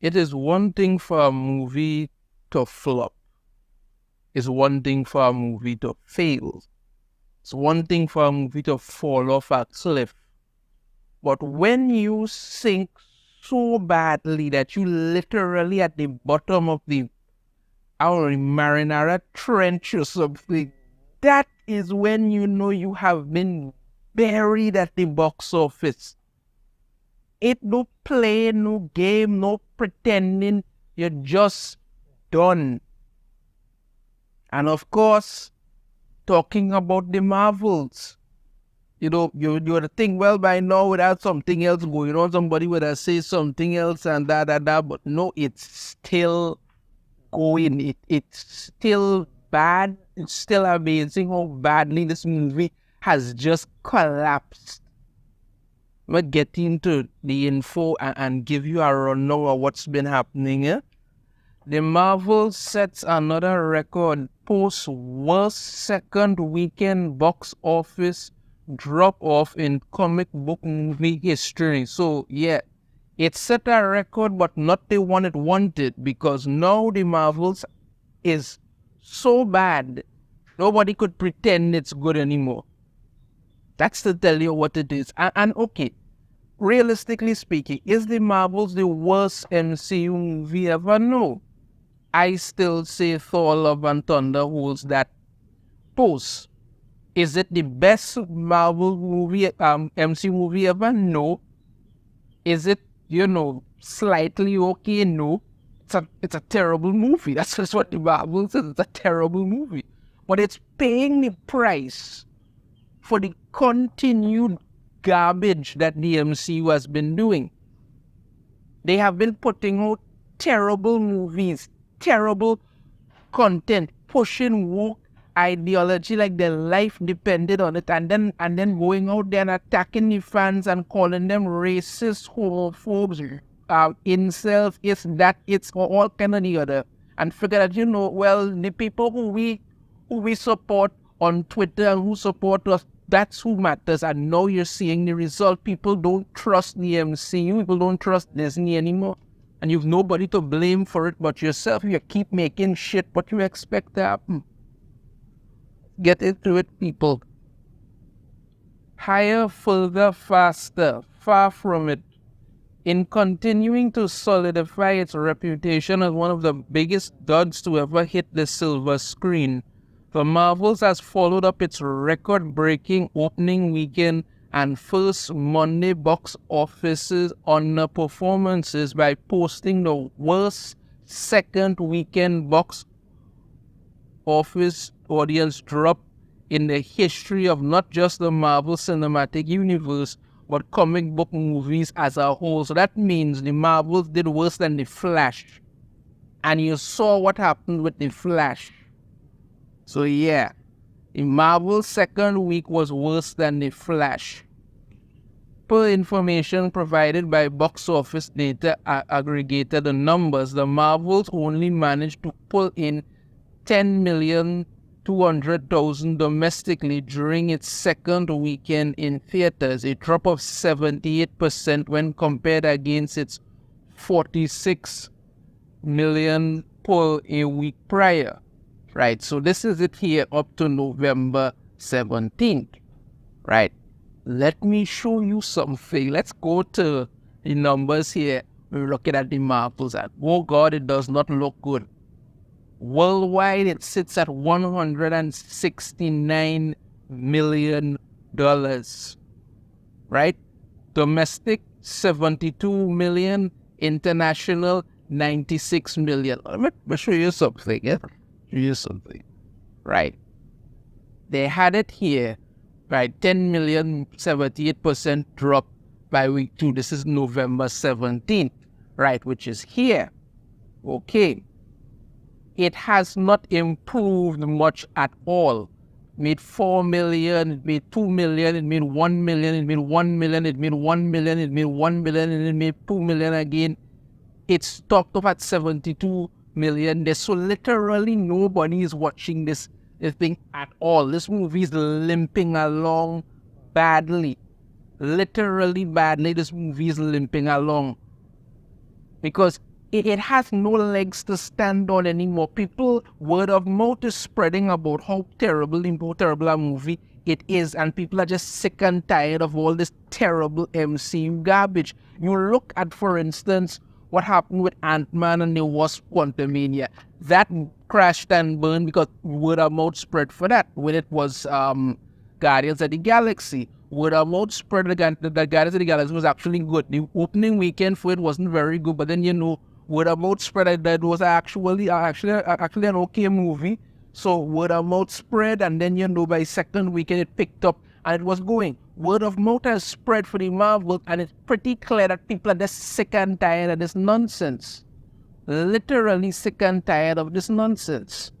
It is one thing for a movie to flop. It's one thing for a movie to fail. It's one thing for a movie to fall off a cliff. But when you sink so badly that you literally at the bottom of the our marinara trench or something, that is when you know you have been buried at the box office. It no play, no game, no pretending. You're just done. And of course, talking about the Marvels. You would think, well, by now, without something else going on, somebody would have said something else and that. But no, it's still going. It's still bad. It's still amazing how badly this movie has just collapsed. I'm going to get into the info and give you a rundown of what's been happening here. The Marvel sets another record, post worst second weekend box office drop off in comic book movie history. So yeah, it set a record, but not the one it wanted, because now the Marvels is so bad, nobody could pretend it's good anymore. That's to tell you what it is. And okay, realistically speaking, is the Marvels the worst MCU movie ever? No. I still say Thor Love and Thunder holds that post. Is it the best Marvel movie, MCU movie ever? No. Is it, slightly okay? No. It's a terrible movie. That's just what the Marvel says. It's a terrible movie. But it's paying the price for the continued garbage that the MCU has been doing. They have been putting out terrible movies, terrible content, pushing woke ideology like their life depended on it, and then going out there and attacking the fans and calling them racist, homophobes, incels, it's all kind of the other. And figure that, well, the people who we support on Twitter and who support us, that's who matters. And now you're seeing the result. People don't trust the MCU. People don't trust Disney anymore. And you've nobody to blame for it but yourself. You keep making shit. What you expect to happen? Get into it, people. Higher, further, faster. Far from it. In continuing to solidify its reputation as one of the biggest duds to ever hit the silver screen, The Marvels has followed up its record-breaking opening weekend and first Monday box office's underperformances by posting the worst second weekend box office audience drop in the history of not just the Marvel Cinematic Universe, but comic book movies as a whole. So that means the Marvels did worse than the Flash. And you saw what happened with the Flash. So yeah, the Marvel's second week was worse than the Flash. Per information provided by box office data aggregator, the numbers, the Marvels only managed to pull in 10,200,000 domestically during its second weekend in theaters, a drop of 78% when compared against its 46 million per a week prior. Right, so this is it here up to November 17th. Right, let me show you something. Let's go to the numbers here. We're looking at the Marvels and oh God, it does not look good. Worldwide, it sits at $169 million. Right? Domestic, 72 million. International, 96 million. Let me show you something. Yeah? Show you something. Right. They had it here. Right. 10 million, 78% drop by week 2. This is November 17th. Right. Which is here. Okay. It has not improved much at all. It made 4 million, it made 2 million, it made 1 million, it made 1 million, it made 1 million, it made 1 million, and it made 2 million again. It's stocked up at 72 million. So literally nobody is watching this thing at all. This movie is limping along badly. Literally badly, this movie is limping along. Because it has no legs to stand on anymore. People, word of mouth is spreading about how terrible a movie it is, and people are just sick and tired of all this terrible MCU garbage. You look at, for instance, what happened with Ant-Man and the Wasp: Quantumania. That crashed and burned because word of mouth spread for that. When it was Guardians of the Galaxy, word of mouth spread that Guardians of the Galaxy was actually good. The opening weekend for it wasn't very good, but then word of mouth spread that was actually an okay movie. So word of mouth spread, and then by second weekend it picked up and it was going. Word of mouth has spread for the Marvel, and it's pretty clear that people are just sick and tired of this nonsense. Literally sick and tired of this nonsense.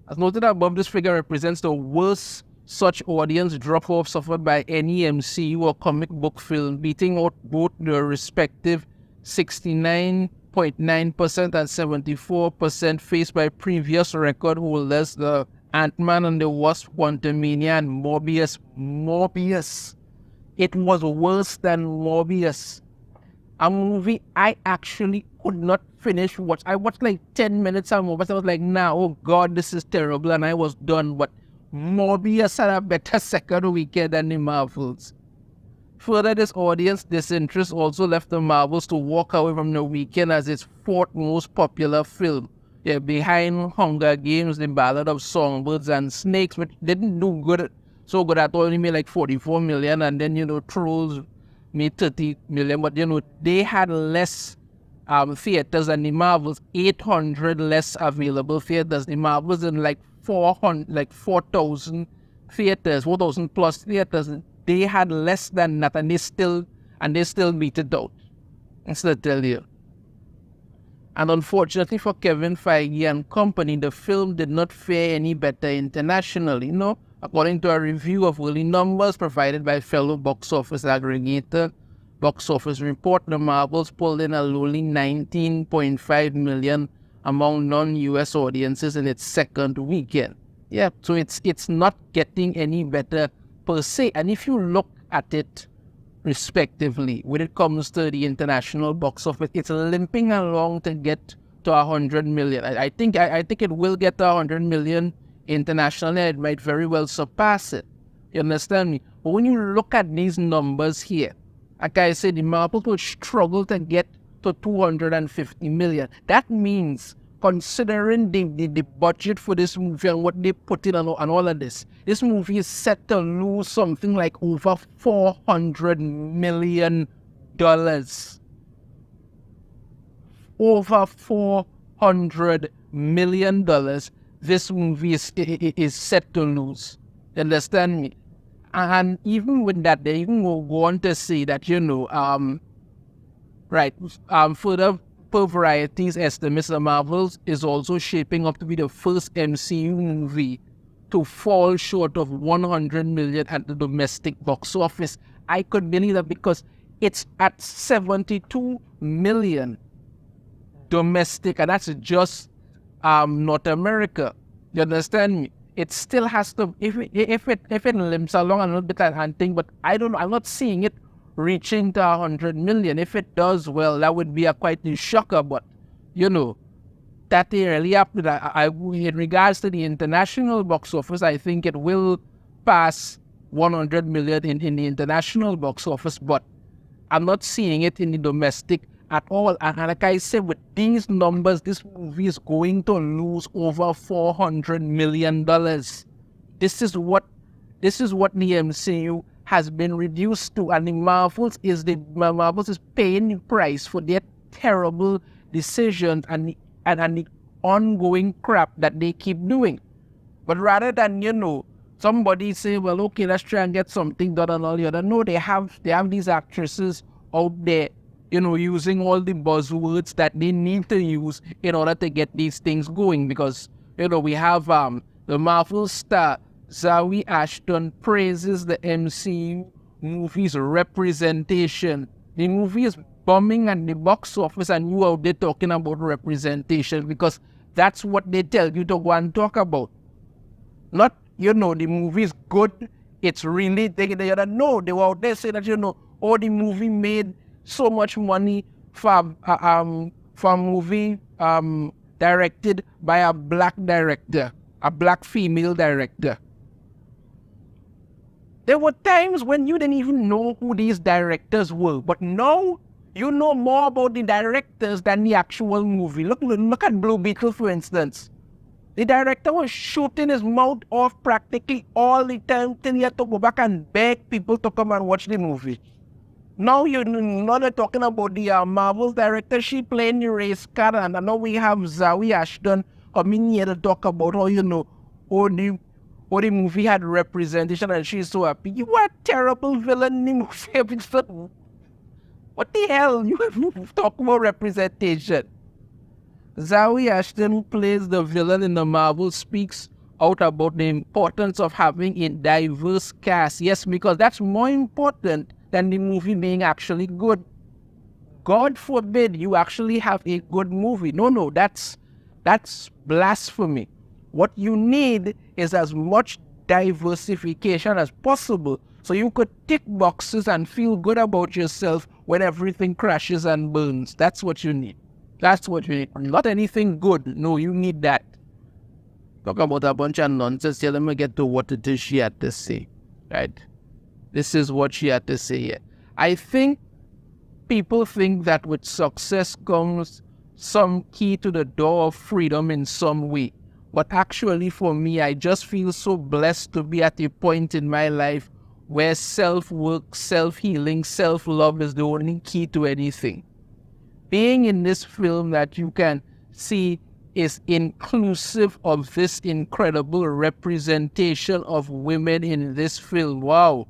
As noted above, this figure represents the worst such audience drop-off suffered by any MCU or comic book film, beating out both the respective 69.9% and 74% faced by previous record holders, the Ant-Man and the Wasp: Quantumania and Morbius. It was worse than Morbius. A movie I actually could not finish watch. I watched like 10 minutes of Morbius. I was like, nah, oh God, this is terrible. And I was done. But Morbius had a better second weekend than the Marvels. Further, this audience disinterest also left the Marvels to walk away from the weekend as its fourth most popular film. Yeah, behind Hunger Games, The Ballad of Songbirds and Snakes, which didn't do so good at all. Only made like 44 million, and then Trolls made 30 million. But they had less theaters than the Marvels. 800 less available theaters. The Marvels in like 4,000 theaters, 4,000 plus theaters. They had less than that, and they still beat it out. That's what I tell you. And unfortunately for Kevin Feige and company, the film did not fare any better internationally. According to a review of early numbers provided by fellow box office aggregator Box Office Report, the Marvels pulled in a lowly 19.5 million among non-US audiences in its second weekend. Yeah, so it's not getting any better per se. And if you look at it respectively, when it comes to the international box office, it's limping along to get to 100 million. I think it will get to 100 million internationally. It might very well surpass it. You understand me? But when you look at these numbers here, like I said, the Marvels will struggle to get to 250 million. That means, considering the budget for this movie and what they put in and all of this movie is set to lose something like over $400 million. Over $400 million this movie is set to lose. You understand me? And even with that, they even go on to say that, further per Variety's estimates, the Marvels is also shaping up to be the first MCU movie to fall short of 100 million at the domestic box office. I could believe that because it's at 72 million domestic, and that's just North America. You understand me? It still has to, if it limps along a little bit at hunting, but I don't know, I'm not seeing it reaching to 100 million. If it does, well, that would be quite a shocker, but that really happened. In regards to the international box office, I think it will pass 100 million in the international box office, but I'm not seeing it in the domestic at all. And like I said, with these numbers, this movie is going to lose over $400 million. This is what the MCU has been reduced to, and the Marvels is paying the price for their terrible decisions and the ongoing crap that they keep doing. But rather than somebody say, well, okay, let's try and get something done and all the other. No, they have these actresses out there, using all the buzzwords that they need to use in order to get these things going. Because, we have the Marvel star Zawe Ashton praises the MCU movie's representation. The movie is bombing at the box office, and you out there talking about representation because that's what they tell you to go and talk about. Not, the movie is good, it's really, no, they were out there saying that, the movie made so much money for a movie directed by a black director, a black female director. There were times when you didn't even know who these directors were, but now you know more about the directors than the actual movie. Look at Blue Beetle, for instance. The director was shooting his mouth off practically all the time till he had to go back and beg people to come and watch the movie. Now you're not talking about the Marvel director. She playing the race card, and now we have Zoe Ashton coming here to talk about how, how the movie had representation and she's so happy. You are a terrible villain in the movie. What the hell? You talk about representation. Zoe Ashton, who plays the villain in the Marvel, speaks out about the importance of having a diverse cast. Yes, because that's more important than the movie being actually good. God forbid you actually have a good movie. No, that's blasphemy. What you need is as much diversification as possible so you could tick boxes and feel good about yourself when everything crashes and burns. That's what you need. That's what you need. Not anything good. No, you need that. Talk about a bunch of nonsense here. Let me get to what it is she had to say. Right? This is what she had to say here. I think people think that with success comes some key to the door of freedom in some way. But actually for me, I just feel so blessed to be at a point in my life where self-work, self-healing, self-love is the only key to anything. Being in this film that you can see is inclusive of this incredible representation of women in this film. Wow.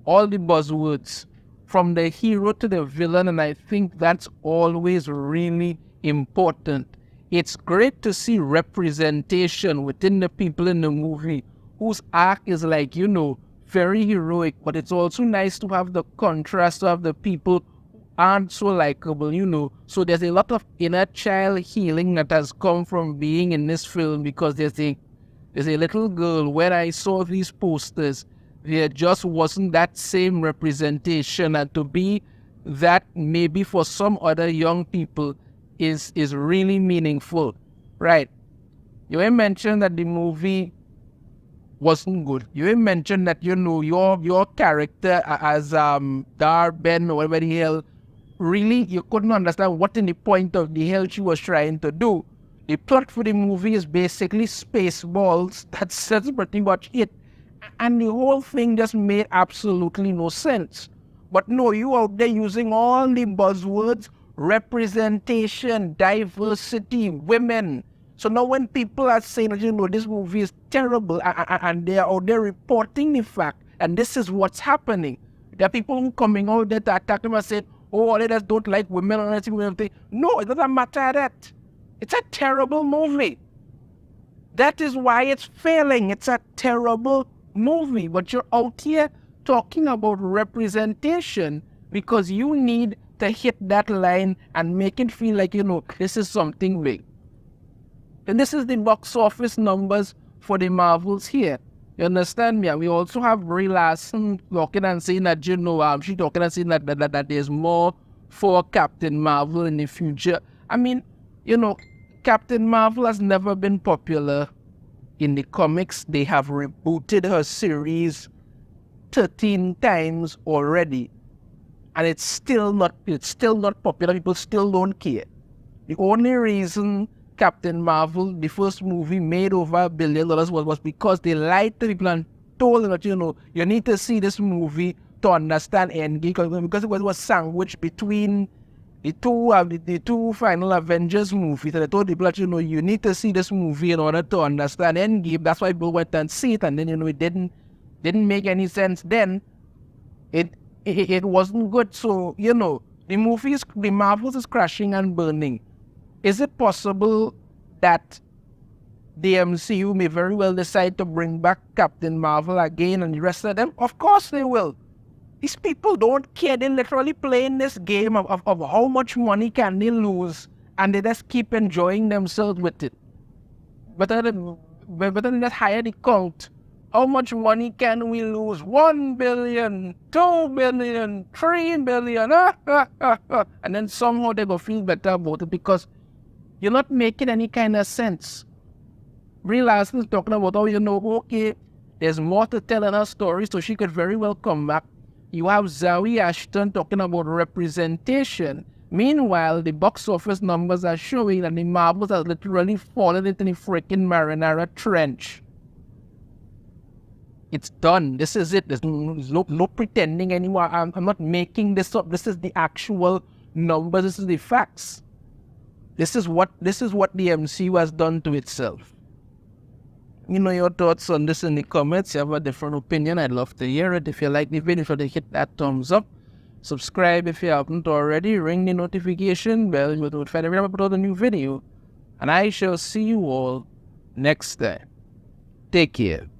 All the buzzwords. From the hero to the villain, and I think that's always really important. It's great to see representation within the people in the movie whose arc is like, very heroic, but it's also nice to have the contrast of the people who aren't so likable, So there's a lot of inner child healing that has come from being in this film, because there's a little girl. When I saw these posters, there just wasn't that same representation, and to be that maybe for some other young people is really meaningful, right? You mentioned that the movie wasn't good. You mentioned that your character as Ben or whatever the hell, really you couldn't understand what in the point of the hell she was trying to do. The plot for the movie is basically Spaceballs. That's pretty much it. And the whole thing just made absolutely no sense. But no, you out there using all the buzzwords, representation, diversity, women. So now when people are saying, this movie is terrible, and they are out there reporting the fact, and this is what's happening. There are people who coming out there to attack them and say, all of us don't like women or anything. No, it doesn't matter that. It's a terrible movie. That is why it's failing. It's a terrible movie. But you're out here talking about representation because you need to hit that line and make it feel like, this is something big. And this is the box office numbers for the Marvels here. You understand me? And we also have Brie Larson talking and saying that, she talking and saying that there's more for Captain Marvel in the future. I mean, Captain Marvel has never been popular in the comics. They have rebooted her series 13 times already. And it's still not popular. People still don't care. The only reason Captain Marvel, the first movie, made over $1 billion was because they lied to people and told them that, you need to see this movie to understand Endgame, because it was sandwiched between the two final Avengers movies. And they told people that, you need to see this movie in order to understand Endgame. That's why people went and see it, and then, it didn't make any sense then. It wasn't good. So, the Marvels is crashing and burning. Is it possible that the MCU may very well decide to bring back Captain Marvel again and the rest of them? Of course they will. These people don't care. They're literally playing this game of how much money can they lose, and they just keep enjoying themselves with it. Better than just hire the cult How much money can we lose? 1 billion, 2 billion, 3 billion. And then somehow they go feel better about it because you're not making any kind of sense. Brie Larson's talking about how, okay, there's more to tell in her story, so she could very well come back. You have Zoe Ashton talking about representation. Meanwhile, the box office numbers are showing that the Marvels have literally fallen into the freaking marinara trench. It's done. This is it. There's no pretending anymore. I'm not making this up. This is the actual numbers. This is the facts. This is what the MCU has done to itself. Your thoughts on this in the comments. You have a different opinion, I'd love to hear it. If you like the video, try to hit that thumbs up. Subscribe if you haven't already. Ring the notification bell. You'll be notified every time I put out a new video. And I shall see you all next time. Take care.